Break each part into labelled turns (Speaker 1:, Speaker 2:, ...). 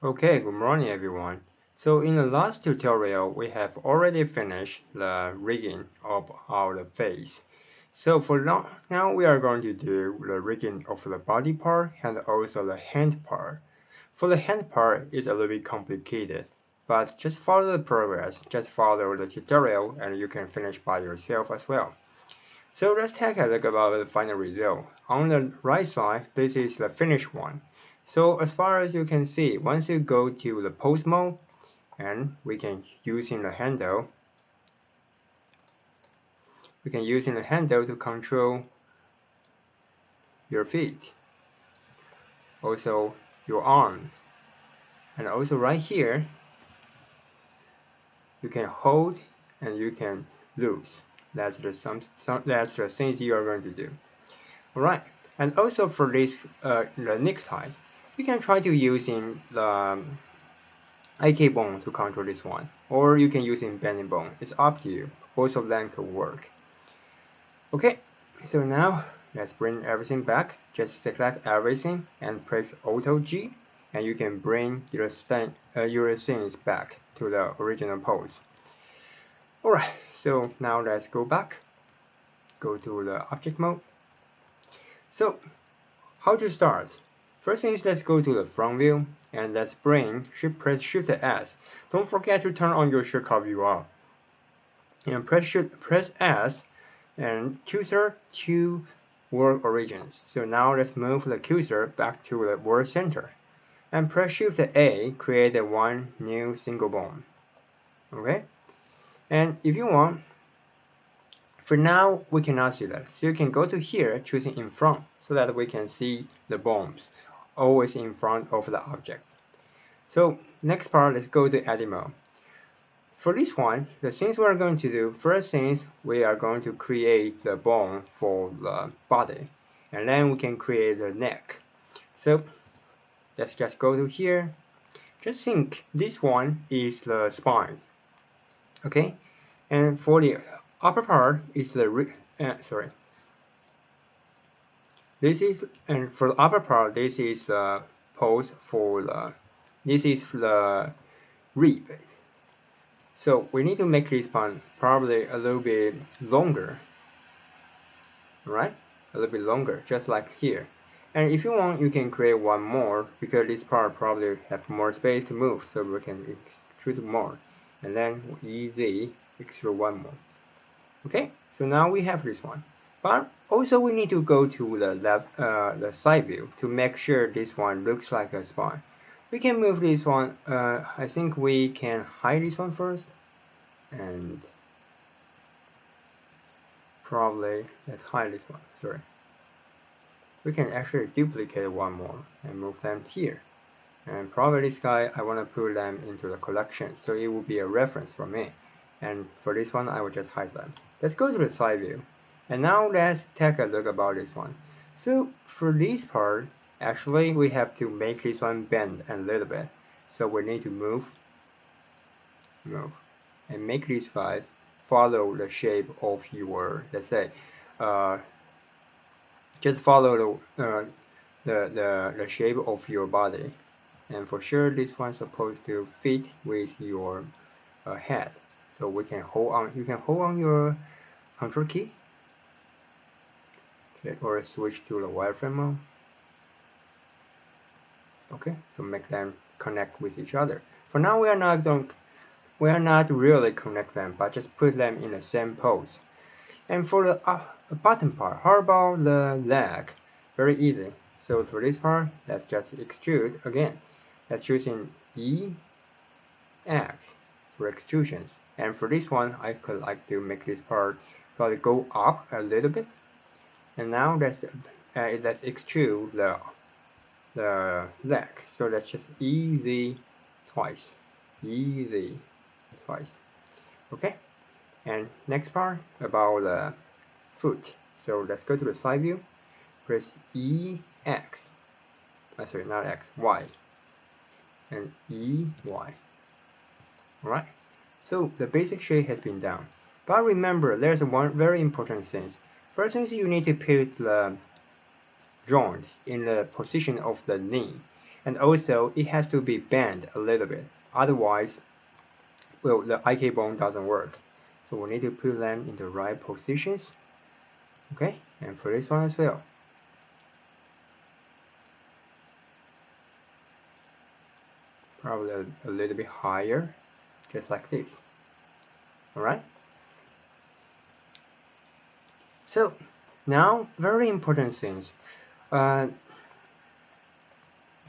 Speaker 1: Okay, good morning everyone. So in the last tutorial, we have already finished the rigging of our face. So for now we are going to do the rigging of the body part and also the hand part. For the hand part, it's a little bit complicated, but just follow the progress, just follow the tutorial and you can finish by yourself as well. So let's take a look about the final result. On the right side, this is the finished one. So as far as you can see, once you go to the pose mode, and we can using the handle to control your feet, also your arms, and also right here you can hold and you can loose. That's that's the things you are going to do. Alright, and also for this the necktie, you can try to using the AK bone to control this one, or you can use in bending bone. It's up to you. Both of them could work. Okay, so now let's bring everything back. Just select everything and press Auto G, and you can bring your things back to the original pose. Alright, so now let's go back. Go to the object mode. So how to start? First thing is let's go to the front view and let's press Shift S. Don't forget to turn on your shortcut view and press S and cursor to world origins. So now let's move the cursor back to the world center and press Shift A, create a one new single bone. Okay, and if you want, for now we cannot see that, so you can go to here choosing in front so that we can see the bones always in front of the object. So next part, let's go to edit mode. For this one, the things we are going to do, first things we are going to create the bone for the body, and then we can create the neck. So let's just go to here. Just think this one is the spine, okay? And for the upper part is the this is, and for the upper part, this is the pose for this is the rib. So we need to make this part probably a little bit longer, right? A little bit longer, just like here. And if you want, you can create one more because this part probably have more space to move, so we can extrude more. And then easy extrude one more. Okay, so now we have this one. But also we need to go to the left, the side view to make sure this one looks like a spine. We can move this one. I think we can hide this one first, and probably let's hide this one. Sorry. We can actually duplicate one more and move them here. And probably this guy, I want to put them into the collection, so it will be a reference for me. And for this one, I will just hide them. Let's go to the side view. And now let's take a look about this one. So for this part, actually we have to make this one bend a little bit. So we need to move, and make these guys follow the shape of your, let's say, just follow the shape of your body. And for sure, this one's supposed to fit with your head. So we can hold on. You can hold on your control key, okay, or switch to the wireframe mode. Okay, so make them connect with each other. For now, we are not really connect them, but just put them in the same pose. And for the bottom part, how about the leg? Very easy. So for this part, let's just extrude again. Let's choose in E X for extrusions. And for this one, I could like to make this part probably go up a little bit. And now let's extrude the leg. So let's just easy twice, easy twice. Okay. And next part about the foot. So let's go to the side view. Press EX. Sorry, not X, Y. And EY. Alright, so the basic shape has been done. But remember, there's one very important thing. First thing, you need to put the joint in the position of the knee. and also it has to be bent a little bit. Otherwise, well, the IK bone doesn't work. So we need to put them in the right positions. Okay, and for this one as well. Probably a little bit higher, just like this. Alright? So, now, very important things. When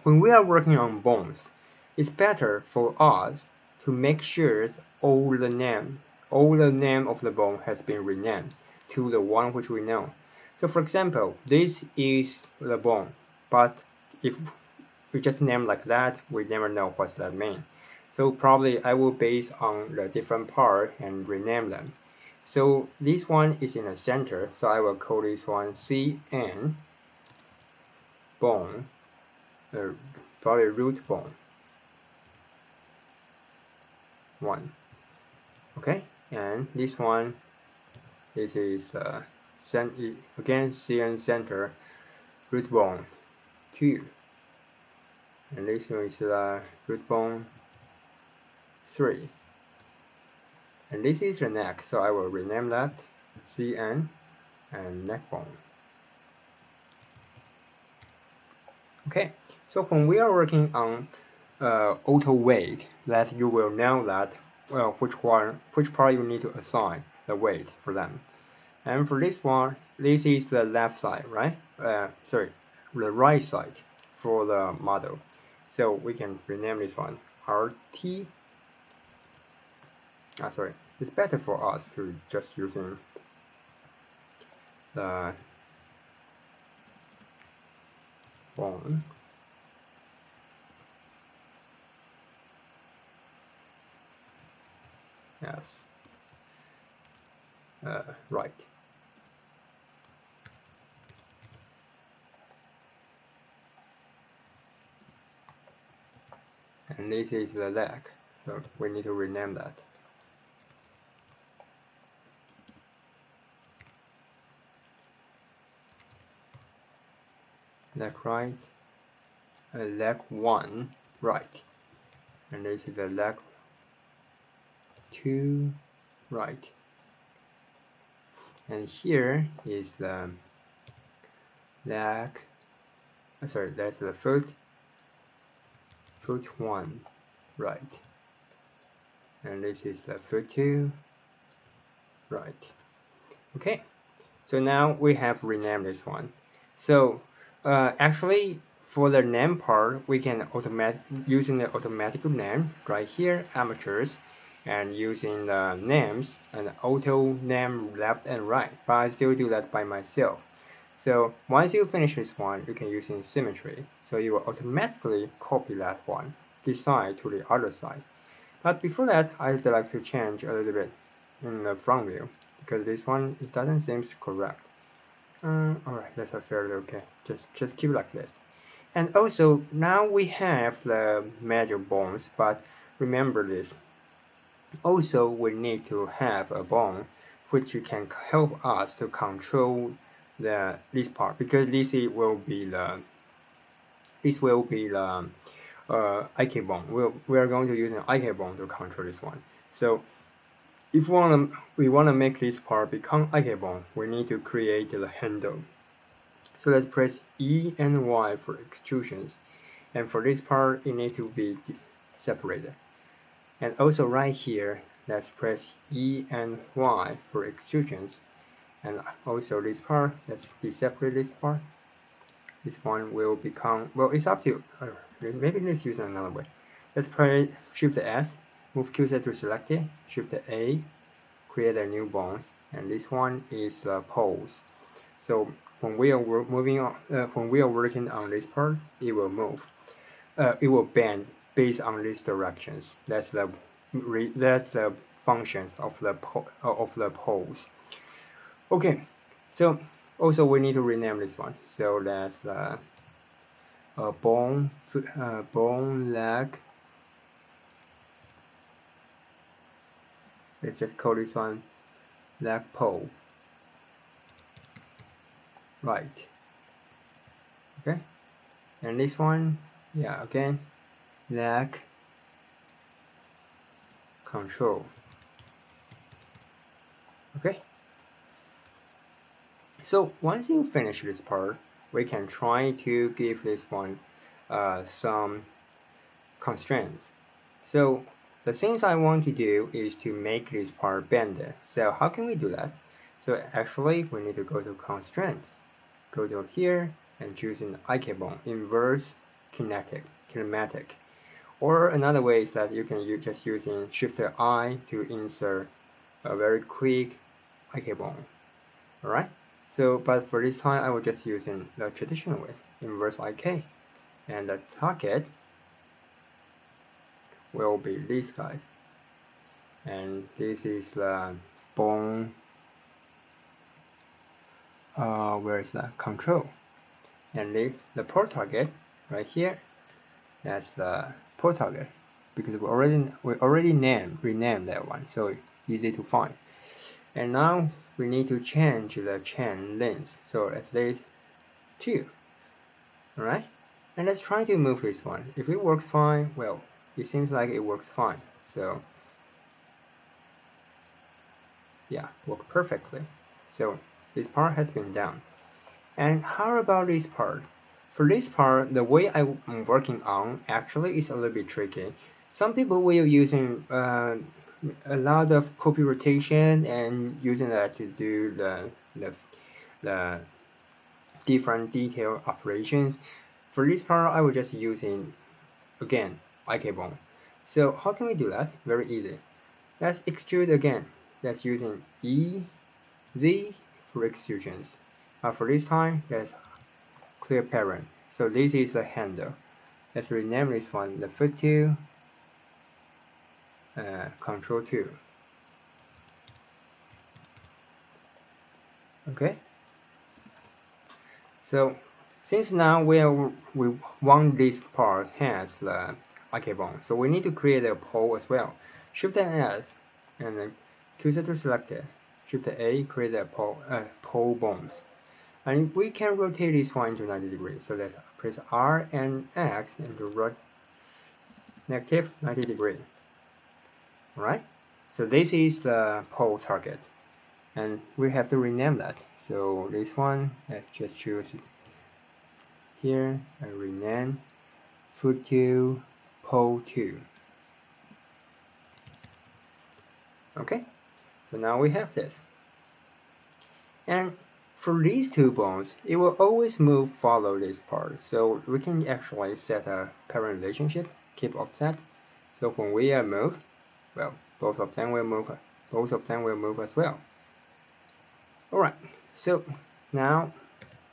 Speaker 1: we are working on bones, it's better for us to make sure all the name of the bone has been renamed to the one which we know. So for example, this is the bone, but if we just name like that, we never know what that means. So probably I will base on the different part and rename them. So this one is in the center, so I will call this one CN bone, probably root bone 1. Okay, and this one, this is again CN center root bone 2, and this one is root bone 3. And this is the neck, so I will rename that CN and neck bone. Okay, so when we are working on auto weight, that you will know that which part you need to assign the weight for them. And for this one, this is the left side, right? Sorry, the right side for the model. So we can rename this one RT. Sorry, it's better for us to just using the bone. Yes. Right. And this is the leg, so we need to rename that. Leg right, leg 1 right, and this is the leg 2 right, and here is the leg, sorry, that's the foot 1 right, and this is the foot 2 right. Okay, so now we have renamed this one. So actually for the name part, we can using the automatic name right here, amateurs, and using the names and auto name left and right, but I still do that by myself. So once you finish this one, you can use in symmetry, so you will automatically copy that one, this side to the other side. But before that, I'd like to change a little bit in the front view, because this one, it doesn't seem correct. Alright, that's fairly okay. Just keep it like this. And also, now we have the major bones, but remember this. Also, we need to have a bone which can help us to control this part, because this will be the IK bone. We are going to use an IK bone to control this one. So if we wanna make this part become IK bone, we need to create the handle. So let's press E and Y for extrusions, and for this part it needs to be separated. And also right here, let's press E and Y for extrusions, and also this part, let's separate this part. This one will become, well, it's up to you. Maybe let's use another way. Let's press Shift S, move QZ to select it, Shift A, create a new bone, and this one is the poles. So when we are when we are working on this part, it will move. It will bend based on these directions. That's the function of the poles. Okay, so also we need to rename this one. So that's the bone leg. Let's just call this one leg pole. Right. Okay, and this one Yeah, again, lag control. Okay. So once you finish this part, we can try to give this one some constraints. So the things I want to do is to make this part bend. So how can we do that? So actually we need to go to constraints, go to here and choose an IKbone, inverse kinematic. Or another way is that you can just using Shift I to insert a very quick IKbone. Alright? So, but for this time, I will just using the traditional way, inverse IK. And the target will be these guys. And this is the bone, where is that? Control. And the port target right here, that's the port target. Because we already renamed that one, so easy to find. And now we need to change the chain length. So at least 2. Alright? And let's try to move this one. If it works fine, well, it seems like it works fine. So yeah, worked perfectly. So this part has been done. And how about this part? For this part, the way I'm working on actually is a little bit tricky. Some people will using a lot of copy rotation and using that to do the different detail operations. For this part, I will just using again IKbone. So how can we do that? Very easy. Let's extrude again. That's using E, Z for extrusions. For this time, let's clear parent. So this is the handle. Let's rename this one the foot 2, control 2. Okay. So since now we want this part has the IKbone, so we need to create a pole as well. Shift and S, and then cursor to select it. Shift A, create a pole bones. And we can rotate this one into 90 degrees. So let's press R and X and rotate negative 90 degrees. Alright? So this is the pole target. And we have to rename that. So this one, let's just choose here and rename foot 2, pole 2. Okay? So now we have this. And for these two bones, it will always follow this part. So we can actually set a parent relationship, keep offset. So when we move, well, both of them will move as well. Alright, so now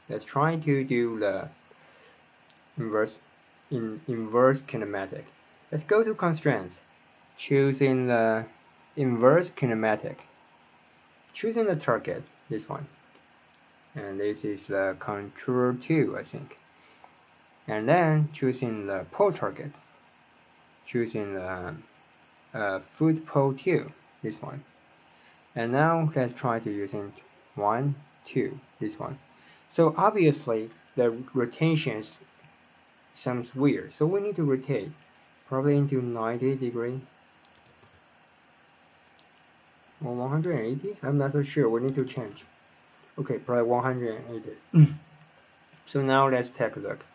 Speaker 1: let's try to do the inverse kinematic. Let's go to constraints, choosing the inverse kinematic, choosing the target, this one. And this is the control 2, I think. And then choosing the pole target, choosing the foot pole 2, this one. And now let's try to using 1, 2, this one. So obviously the rotations sounds weird, so we need to rotate probably into 90 degree or 180. I'm not so sure, we need to change. Okay, probably 180. So now let's take a look.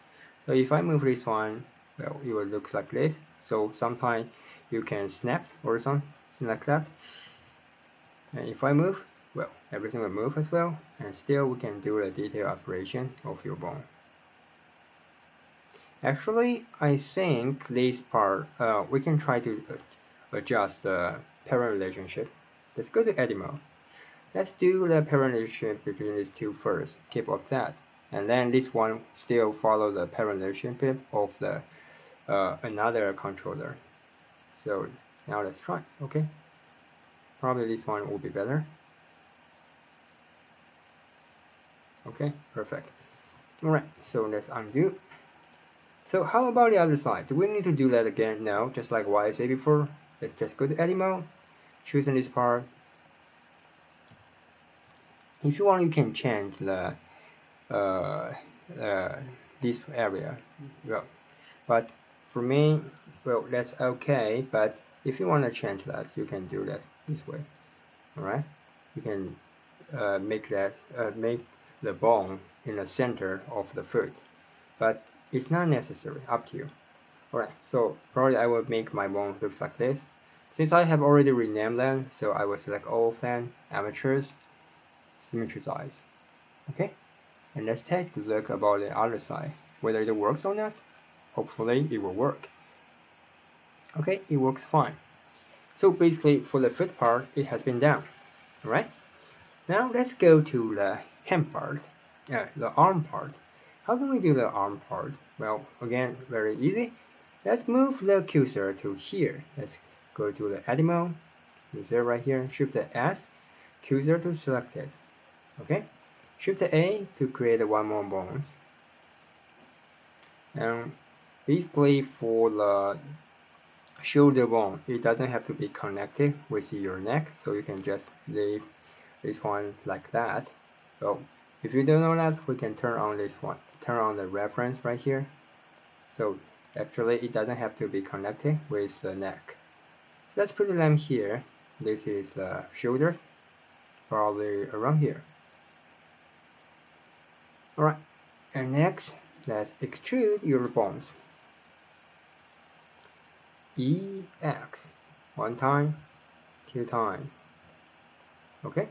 Speaker 1: So if I move this one, well, it will look like this. So sometimes you can snap or something like that. And if I move, well, everything will move as well. And still we can do the detail operation of your bone. Actually, I think this part, we can try to adjust the parent relationship. Let's go to edit mode. Let's do the parent relationship between these two first. Keep offset. And then this one still follow the parent relationship of the another controller. So now let's try. Okay, probably this one will be better. Okay, perfect. Alright, so let's undo. So how about the other side? Do we need to do that again? No, just like what I said before. Let's just go to edit mode, choosing this part. If you want, you can change the this area. Well, But for me, well, that's okay. But if you want to change that, you can do that this way. All right, you can make the bone in the center of the foot, but it's not necessary. Up to you. All right, so probably I will make my bone looks like this. Since I have already renamed them, so I will select all of them, amateurs, symmetry size. Okay, and let's take a look about the other side, whether it works or not. Hopefully it will work. Okay, it works fine. So basically for the foot part, it has been done. Alright, now let's go to the hand part, the arm part. How can we do the arm part? Well, again, very easy. Let's move the cursor to here. Let's go to the edit mode, cursor right here, shift the S, cursor to select it. Okay, shift the A to create one more bone. And basically for the shoulder bone, it doesn't have to be connected with your neck, so you can just leave this one like that. So if you don't know that, we can turn on this one, turn on the reference right here. So actually it doesn't have to be connected with the neck. So let's put them here. This is the shoulders, probably around here. Alright, and next let's extrude your bones. EX, one time, two times. Okay,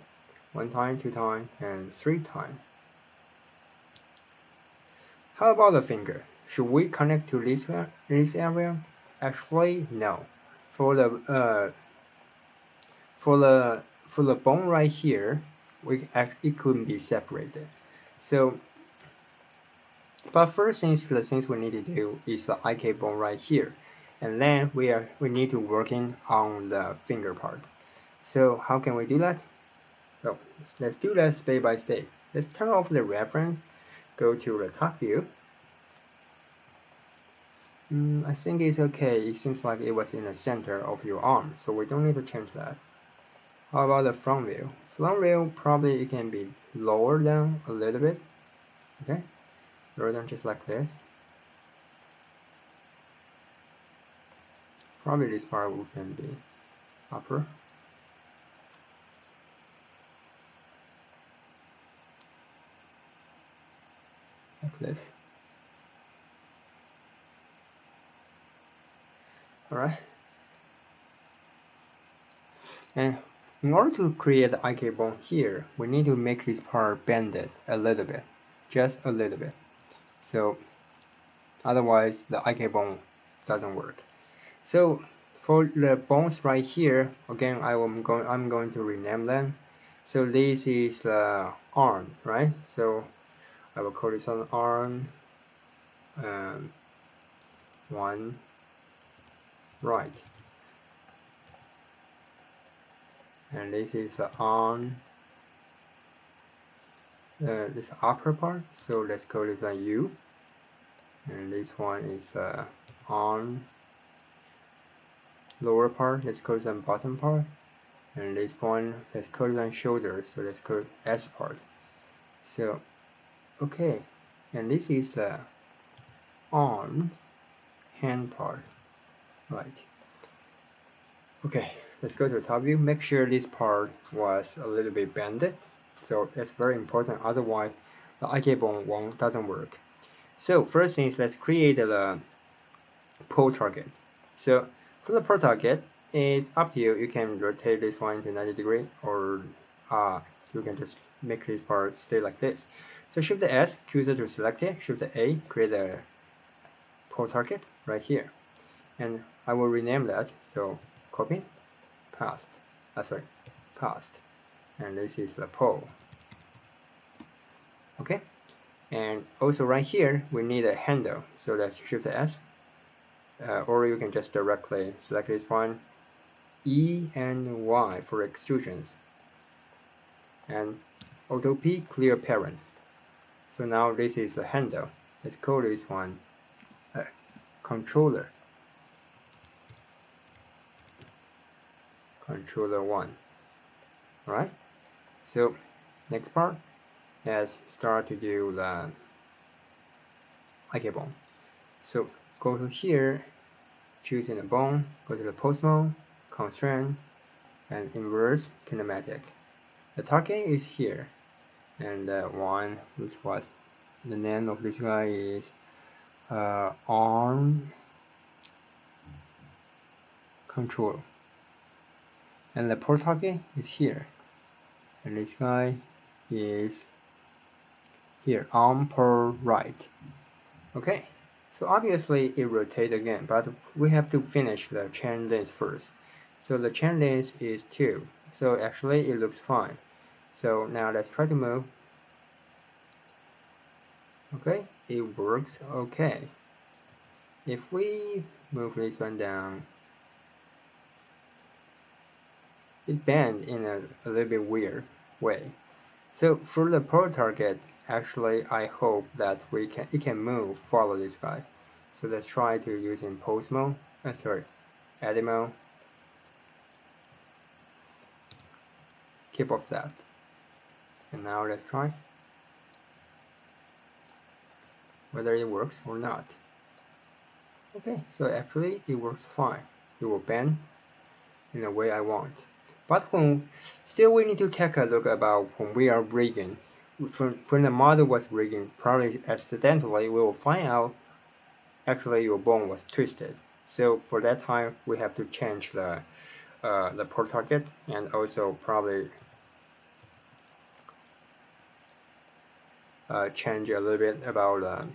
Speaker 1: one time, two times, and three times. How about the finger? Should we connect to this area? Actually, no. For the for the bone right here, it couldn't be separated. So, but first the things we need to do is the IK bone right here, and then we need to working on the finger part. So how can we do that? So let's do that step by step. Let's turn off the reference, go to the top view. I think it's okay. It seems like it was in the center of your arm, so we don't need to change that. How about the front view? Front view, probably it can be lower down a little bit. Okay, lower down just like this. Probably this part can be upper. Like this. Alright. And in order to create the IK bone here, we need to make this part bended a little bit. Just a little bit. So otherwise the IK bone doesn't work. So for the bones right here, again I'm going to rename them. So this is the arm, right? So I will call this one arm 1 right, and this is the arm this upper part. So let's call this a U, and this one is arm lower part. Let's call it bottom part, and this one let's call it shoulder. So let's call it S part. So okay, and this is the arm hand part, right? Okay, let's go to the top view. Make sure this part was a little bit bended, so that's very important. Otherwise, the IK bone doesn't work. So first thing is let's create the pull target. So for the pull target, it's up to you. You can rotate this one to 90 degrees, or you can just make this part stay like this. So shift the S, cursor to select it, shift the A, create a pull target right here, and I will rename that. So copy, paste, paste, and this is the pull. Okay, and also right here we need a handle. So let's shift the S, or you can just directly select this one, E and Y for extrusions, and Auto P clear parent. So now this is a handle. Let's call this one controller. Controller 1. Alright? So next part, let's start to do the IK bone. So go to here, choosing the bone, go to the pose mode, constraint, and inverse kinematic. The target is here, and one which was the name of this guy is arm control, and the port target is here, and this guy is here, arm per right. Okay, so obviously it rotates again, but we have to finish the chain length first. So the chain length is 2, so actually it looks fine. So now let's try to move. Okay, it works okay. If we move this one down, it bends in a little bit weird way. So for the pro target, actually I hope that it can move, follow this guy. So let's try to use in pose mode, edit mode, keep offset. And now let's try whether it works or not. Okay, so actually it works fine. It will bend in the way I want. But still we need to take a look about when we are rigging. When the model was rigging, probably accidentally we will find out actually your bone was twisted. So for that time we have to change the port target, and also probably change a little bit about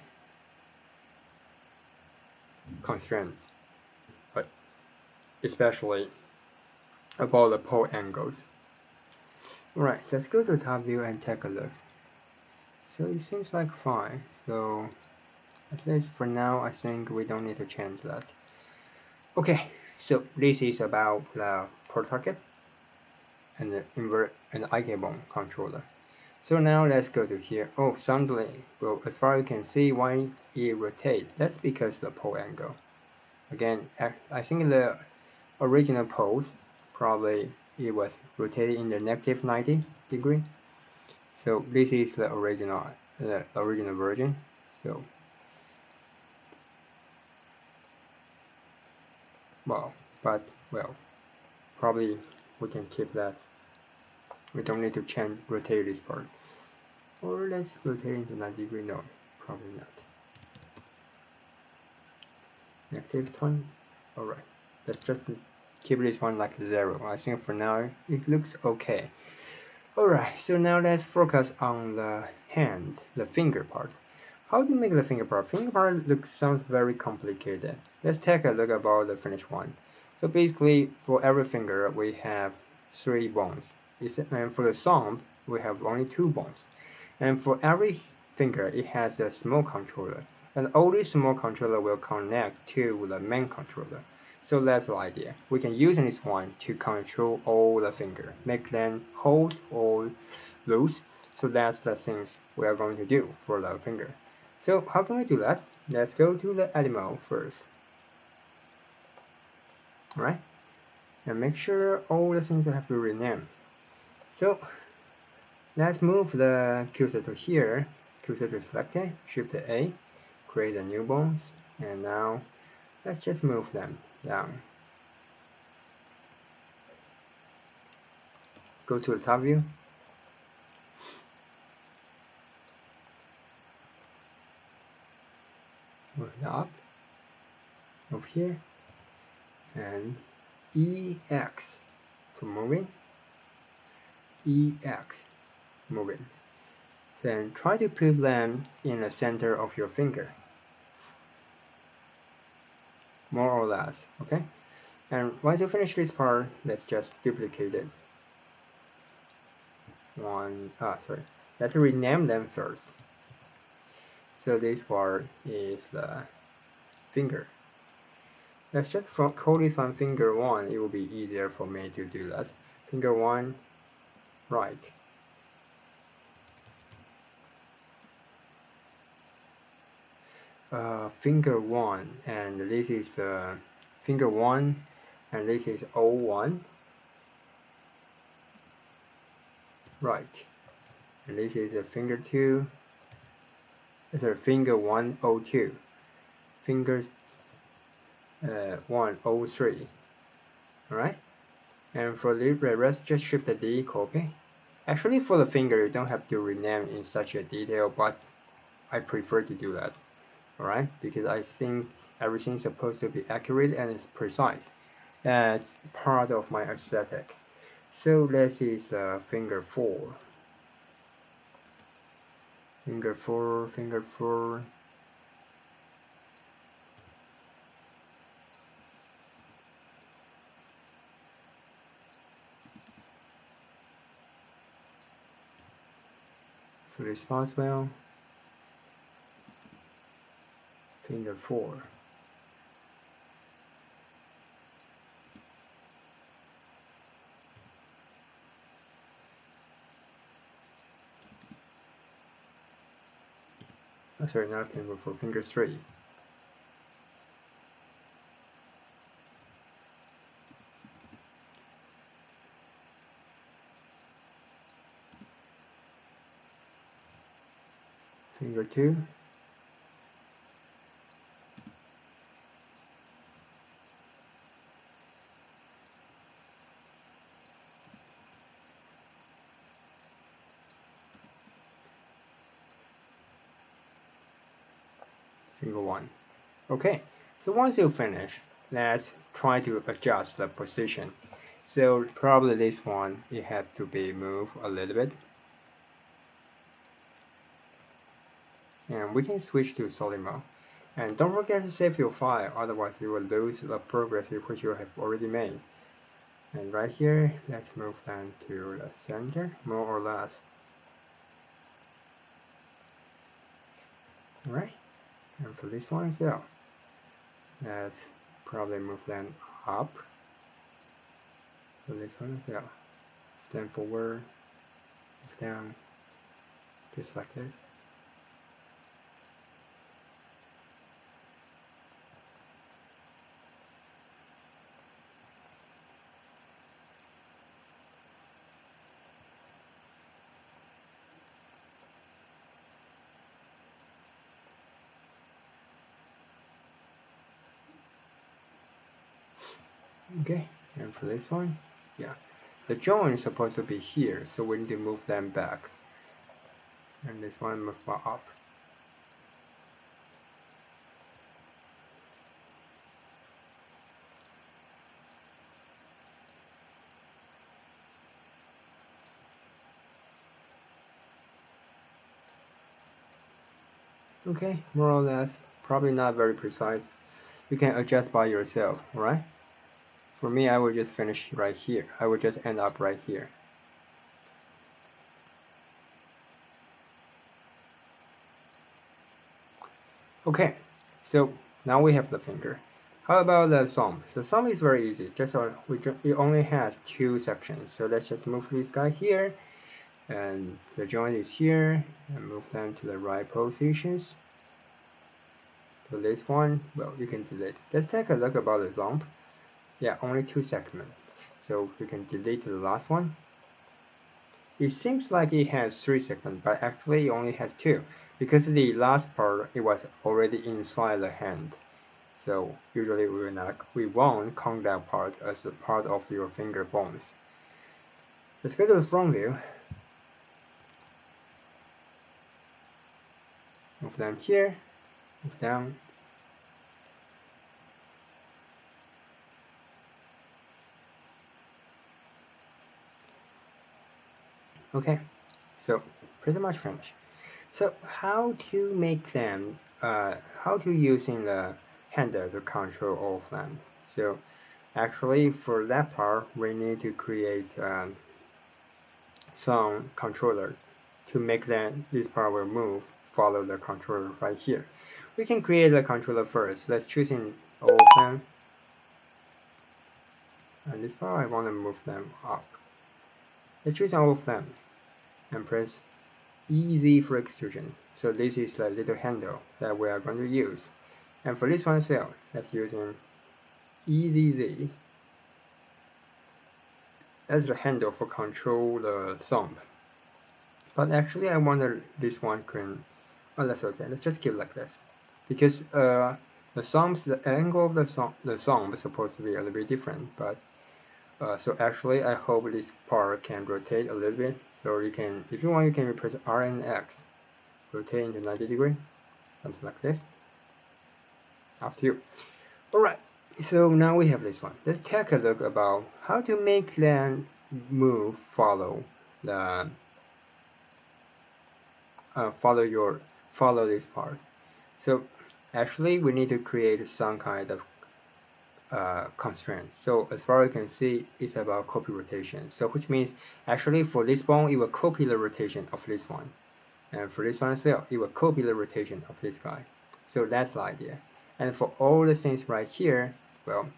Speaker 1: constraints, but especially about the pole angles. Alright, let's go to top view and take a look. So it seems like fine. So at least for now, I think we don't need to change that. Okay, so this is about the port target and the invert and the IK bone controller. So now let's go to here. Oh, suddenly, well, as far as you can see, why it rotates? That's because of the pole angle. Again, I think the original pose probably it was rotated in the negative 90 degree. So this is the original version. So well, probably we can keep that. We don't need to rotate this part. Or let's rotate into 90 degree. No, probably not. Negative 20. Alright, let's just keep this one like 0. I think for now it looks okay. Alright, so now let's focus on the hand, the finger part. How to make the finger part? Finger part sounds very complicated. Let's take a look about the finished one. So basically, for every finger, we have 3 bones. And for the thumb, we have only 2 bones. And for every finger, it has a small controller. And all these small controller will connect to the main controller. So that's the idea. We can use this one to control all the finger, make them hold or loose. So that's the things we are going to do for the finger. So how can we do that? Let's go to the edit mode first. Alright? And make sure all the things have to rename. So let's move the cursor to here, cursor to selected, Shift A, create a new bones, and now let's just move them down. Go to the top view. Move it up, move here, and EX for moving, EX moving. Then try to put them in the center of your finger, more or less, okay? And once you finish this part, let's just duplicate it. Let's rename them first. So this part is the finger. Let's just call this one finger 1. It will be easier for me to do that. Finger 1, right. Finger 1, and this is the finger 1, and this is O1, right. And this is the finger 2, sorry, finger 102, finger 103. Alright, and for the rest, just shift the D, copy. Actually, for the finger, you don't have to rename in such a detail, but I prefer to do that. Alright, because I think everything's supposed to be accurate and it's precise. That's part of my aesthetic. So this is finger 4. Finger 4, finger 4. For the response well. Finger 4. Oh, sorry, not finger 4, finger 3. Finger 2. Finger 1. Okay, so once you finish, let's try to adjust the position. So probably this one, it had to be moved a little bit. And we can switch to solid mode. And don't forget to save your file, otherwise you will lose the progress which you have already made. And right here, let's move them to the center, more or less. Alright, and for this one as well, let's probably move them up. For this one as well. Then forward, down, just like this. Okay, and for this one, yeah, the joint is supposed to be here, so we need to move them back. And this one move up. Okay, more or less, probably not very precise. You can adjust by yourself, right? For me, I will just finish right here. I will just end up right here. Okay, so now we have the finger. How about the thumb? The thumb is very easy. Just it only has 2 sections. So let's just move this guy here, and the joint is here, and move them to the right positions. So this one, well, you can delete. Let's take a look about the thumb. Yeah, only 2 segments. So we can delete the last one. It seems like it has 3 segments, but actually it only has 2, because the last part it was already inside the hand. So usually we won't count that part as a part of your finger bones. Let's go to the front view. Move them here, move down. Okay, so pretty much finished. So how to make them, how to using the handle to control all of them. So actually for that part, we need to create some controller to make this part will move, follow the controller right here. We can create the controller first. Let's choose in all of them. And this part, I want to move them up. Let's choose all of them and press EZ for extrusion. So this is the little handle that we are going to use. And for this one as well, let's use EZZ. That's the handle for control the thumb. But actually I wonder this one can, oh that's okay, let's just keep like this. Because the the angle of the thumb is supposed to be a little bit different, but so actually I hope this part can rotate a little bit. So you can, if you want, you can press R and X, rotate into 90 degree, something like this. Up to you. Alright, so now we have this one. Let's take a look about how to make that move follow the follow this part. So actually we need to create some kind of constraint. So as far as you can see, it's about copy rotation. So which means actually for this bone, it will copy the rotation of this one. And for this one as well, it will copy the rotation of this guy. So that's the idea. And for all the things right here, well,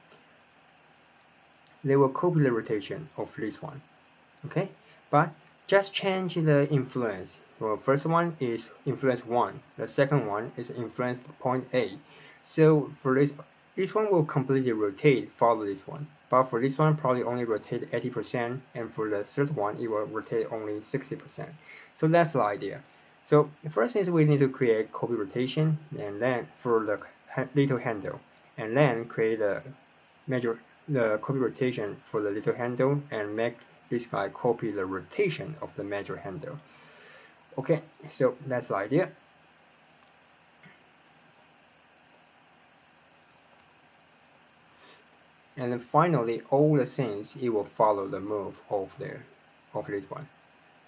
Speaker 1: they will copy the rotation of this one. Okay? But just change the influence. Well, first one is influence 1. The second one is influence point A. So for this one will completely rotate, follow this one. But for this one, probably only rotate 80%, and for the third one, it will rotate only 60%. So that's the idea. So the first is we need to create copy rotation, and then for the little handle, and then create the copy rotation for the little handle, and make this guy copy the rotation of the major handle. Okay, so that's the idea. And then finally, all the things, it will follow the move of this one.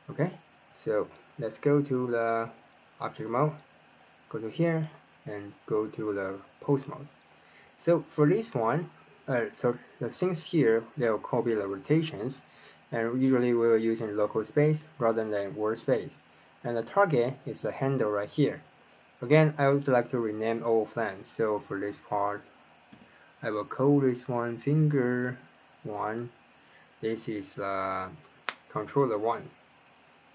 Speaker 1: Okay, so let's go to the object mode, go to here, and go to the pose mode. So for this one, so the things here, they'll copy the rotations, and usually we're using local space rather than word space. And the target is the handle right here. Again, I would like to rename all of them. So for this part, I will call this one finger 1. This is controller 1,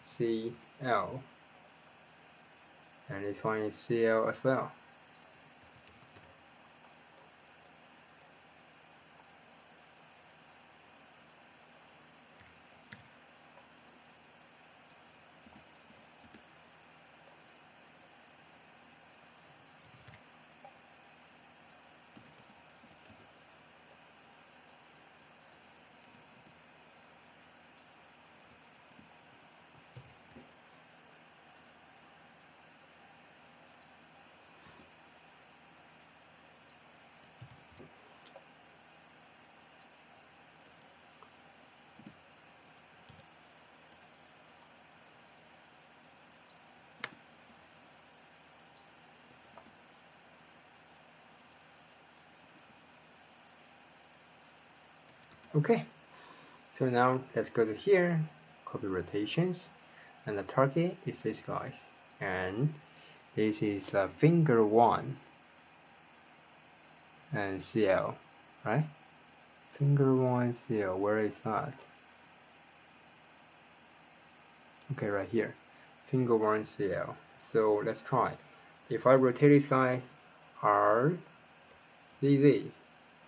Speaker 1: CL, and this one is CL as well. Okay, so now let's go to here, copy rotations, and the target is this guy, and this is finger 1 and CL, right? Finger 1 CL, where is that? Okay, right here, finger 1 CL. So let's try. If I rotate this guy, R, Z,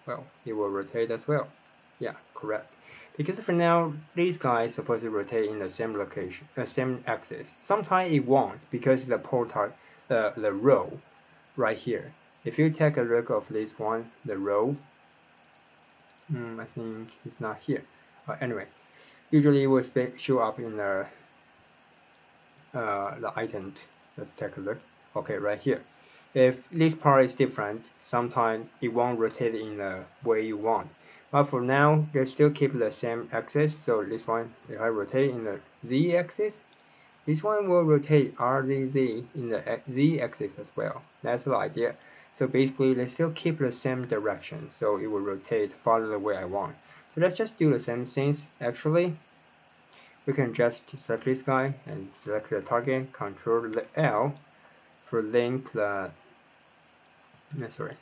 Speaker 1: well, it will rotate as well. Yeah, correct. Because for now, these guys supposed to rotate in the same location, same axis. Sometimes it won't because the portal, the row, right here. If you take a look of this one, the row, I think it's not here. Anyway, usually it will show up in the items. Let's take a look. Okay, right here. If this part is different, sometimes it won't rotate in the way you want. But for now, they still keep the same axis. So this one, if I rotate in the Z axis, this one will rotate RZZ in the Z axis as well. That's the idea. So basically, they still keep the same direction. So it will rotate follow the way I want. So let's just do the same things. Actually, we can just select this guy and select the target, control the L for link the, sorry.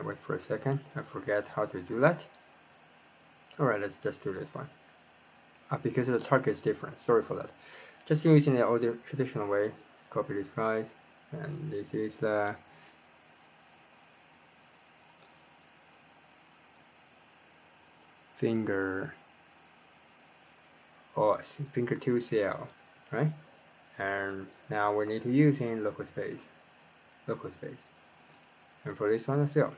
Speaker 1: Wait for a second, I forget how to do that. Alright, let's just do this one. Because the target is different, sorry for that. Just using the old traditional way, copy this guy, and this is finger, finger 2 CL. right? And now we need to use in local space, and for this one as well.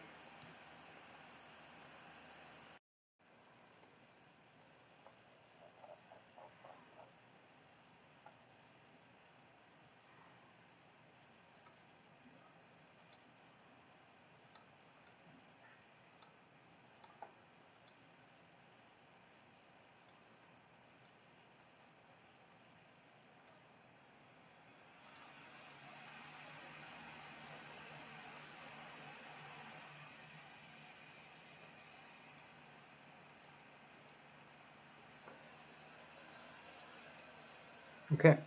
Speaker 1: Okay,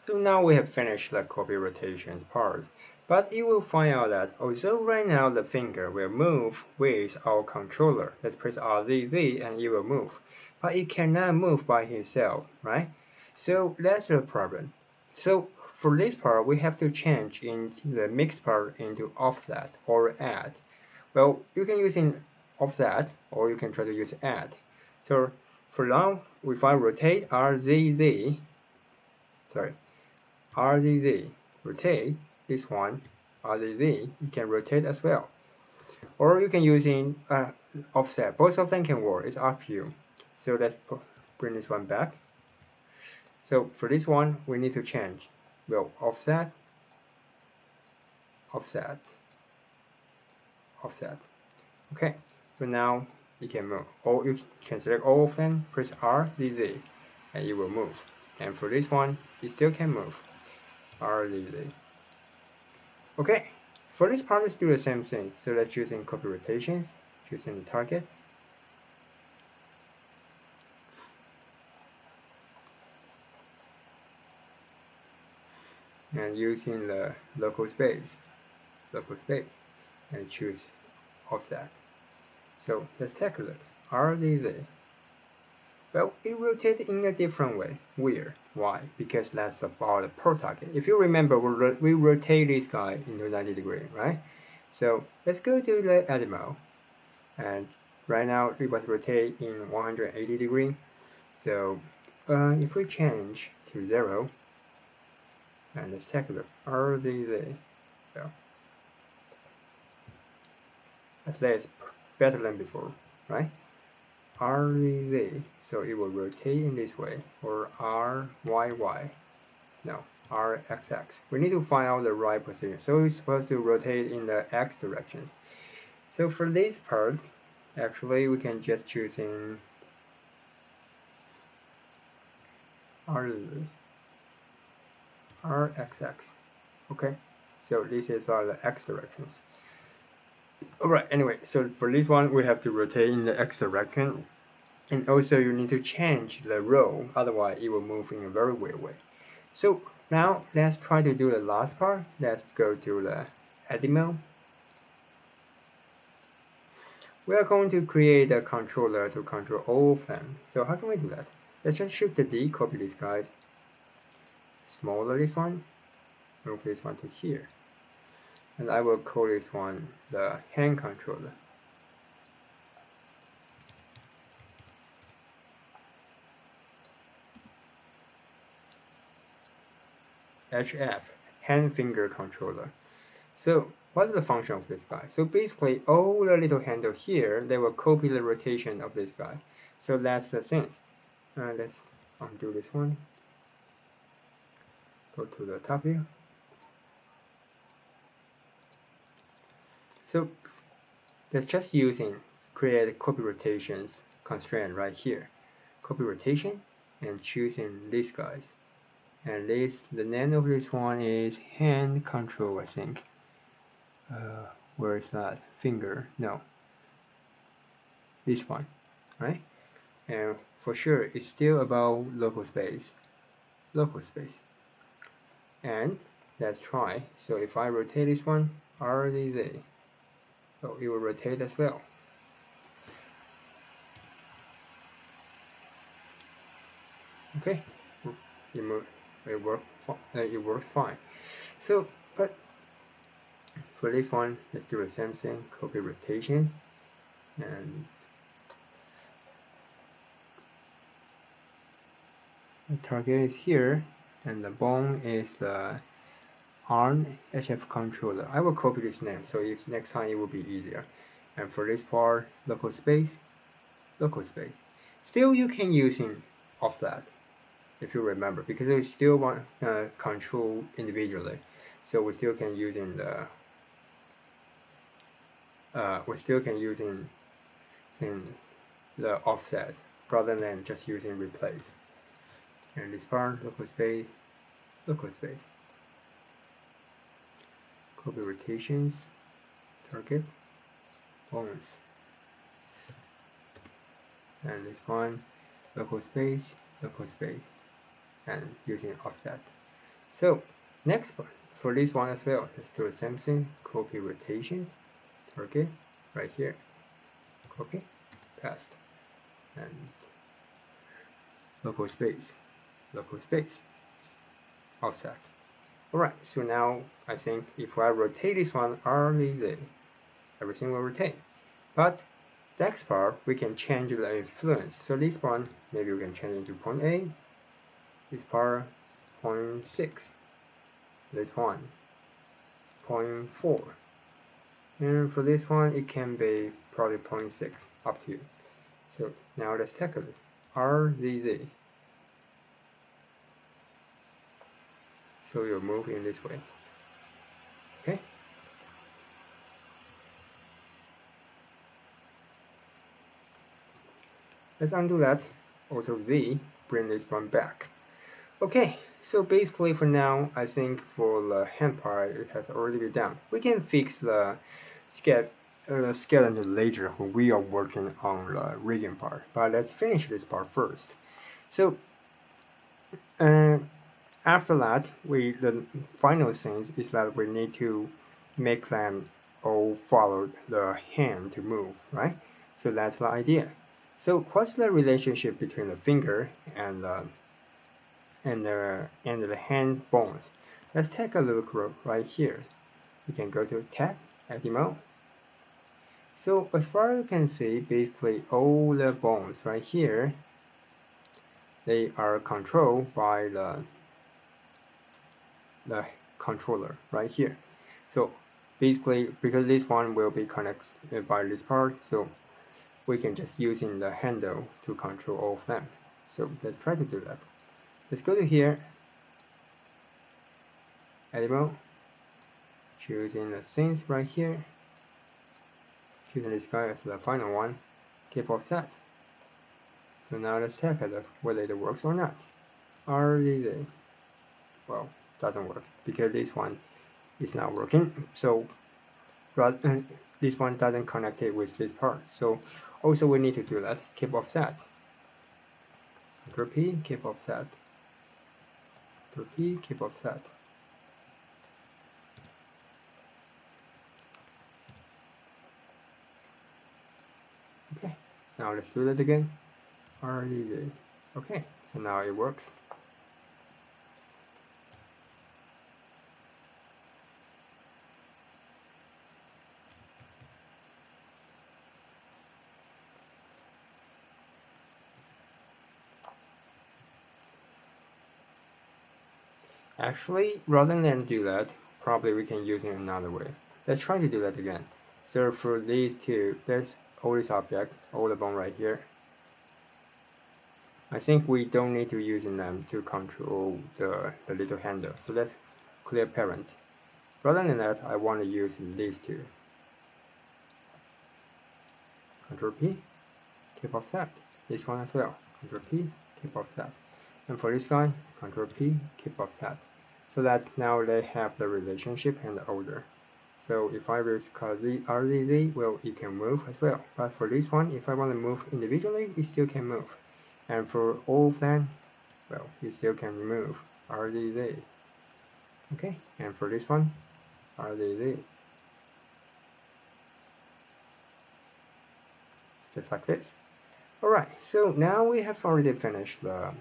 Speaker 1: so now we have finished the copy rotations part, but you will find out that although right now the finger will move with our controller, let's press RZZ and it will move, but it cannot move by itself, right? So that's the problem. So for this part, we have to change in the mix part into offset or add. Well, you can use in offset or you can try to use add. So for now, if I rotate RZZ, sorry, RZZ, rotate, this one, RZZ, you can rotate as well. Or you can use in offset, both of them can work, it's up to you. So let's bring this one back. So for this one, we need to change. Well, offset, offset, offset. Okay, so now you can move. Or you can select all of them, press RZZ, and it will move. And for this one, it still can move. RZZ. Okay, for this part, let's do the same thing. So let's choose in copy rotations, choosing the target. And using the local space, and choose offset. So let's take a look. RZZ. Well, it rotates in a different way. Weird. Why? Because that's about the pro target. If you remember, we rotate this guy into 90 degrees, right? So let's go to the edit mode. And right now it was rotate in 180 degrees. So if we change to 0, and let's take a look. RZZ. So let's say it's better than before, right? RZZ. So it will rotate in this way, or RYY. No, RXX. We need to find out the right position. So it's supposed to rotate in the X directions. So for this part, actually we can just choose in RXX. Okay, so this is the X directions. Alright, anyway, so for this one we have to rotate in the X direction. And also you need to change the row, otherwise it will move in a very weird way. So now let's try to do the last part. Let's go to the edit mode. We are going to create a controller to control all of them. So how can we do that? Let's just Shift D, copy this guy, smaller this one, move this one to here. And I will call this one the hand controller. HF, hand finger controller. So what is the function of this guy? So basically all the little handle here, they will copy the rotation of this guy. So that's the sense. Let's undo this one. Go to the top view. So let's just using create copy rotations constraint right here. Copy rotation and choosing these guys. And the name of this one is hand control, I think. Where is that? Finger? No. This one, right? And for sure, it's still about local space. And let's try. So if I rotate this one, RZZ, so it will rotate as well. Okay, it works fine. So, but for this one, let's do the same thing. Copy rotations, and the target is here. and the bone is the ARM HF controller. I will copy this name, so if next time it will be easier. And for this part, local space, local space. Still, you can use in offset if you remember, because we still want control individually, so we still can use in the in the offset rather than just using replace. And this part, local space, copy rotations, target, bones, and this one, local space, and using offset. So next part, for this one as well, let's do the same thing, copy rotations, target, right here, copy, paste, and local space, offset. Alright, so now I think if I rotate this one early, everything will rotate. But next part, we can change the influence. So this one, maybe we can change into 0.8, this part 0.6, this one 0.4, and for this one it can be probably 0.6, up to you. So now let's take a look. RZZ. So you'll move in this way. Okay. Let's undo that. Auto Z, bring this one back. Okay, so basically for now, I think for the hand part, it has already been done. We can fix the skeleton later when we are working on the rigging part. But let's finish this part first. So after that, the final thing is that we need to make them all follow the hand to move, right? So that's the idea. So what's the relationship between the finger and the hand bones? Let's take a look right here. We can go to Tab, Edit Mode. So as far as you can see, basically all the bones right here, they are controlled by the controller right here. So basically, because this one will be connected by this part, so we can just using the handle to control all of them. So let's try to do that. Let's go to here, Edit Mode, choosing the scenes right here, choosing this guy as the final one, keep offset. So now let's check whether it works or not. RZZ, well, doesn't work because this one is not working. So this one doesn't connect it with this part. So also we need to do that. Keep offset. Ctrl P, keep offset. Ctrl P, keep offset. Okay, now let's do that again. RZZ. Okay, so now it works. Actually, rather than do that, probably we can use it another way. Let's try to do that again. So for these two, there's all this object, all the bone right here. I think we don't need to use them to control the little handle. So let's clear parent. Rather than that, I want to use these two. Ctrl P, keep offset. This one as well. Ctrl P, keep offset. And for this guy, Ctrl P, keep offset. So that now they have the relationship and the order. So if I use RZZ, well, it can move as well. But for this one, if I want to move individually, it still can move. And for all of them, well, you still can remove RZZ. Okay, and for this one, RZZ. Just like this. Alright, so now we have already finished the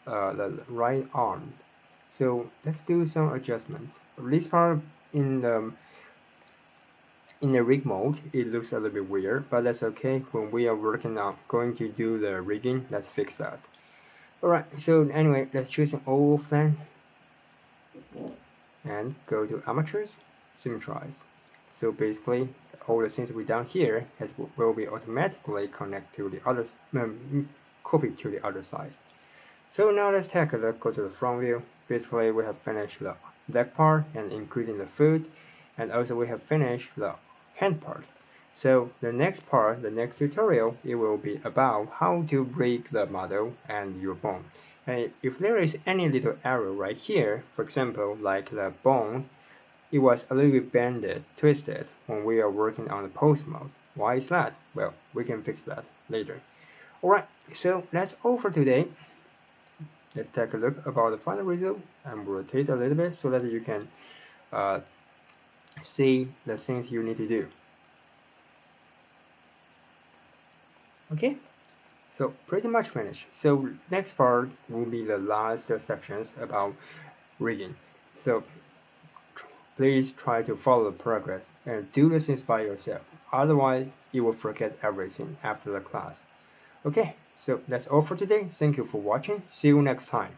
Speaker 1: right arm. So let's do some adjustments. This part in the rig mode, it looks a little bit weird, but that's okay. When we are working on going to do the rigging, let's fix that. Alright, so anyway, let's choose an oval fan and go to amateurs, symmetrize. So basically, all the things we done here will be automatically connect to the other, copy to the other side. So now let's take a look, go to the front view. Basically, we have finished the leg part and including the foot, and also we have finished the hand part. So the next part, the next tutorial, it will be about how to break the model and your bone. And if there is any little error right here, for example, like the bone, it was a little bit bended, twisted when we are working on the pose mode. Why is that? Well, we can fix that later. Alright, so that's all for today. Let's take a look about the final result and rotate a little bit so that you can see the things you need to do. Okay, so pretty much finished. So next part will be the last sections about rigging. So please try to follow the progress and do the things by yourself. Otherwise, you will forget everything after the class. Okay, so that's all for today. Thank you for watching. See you next time.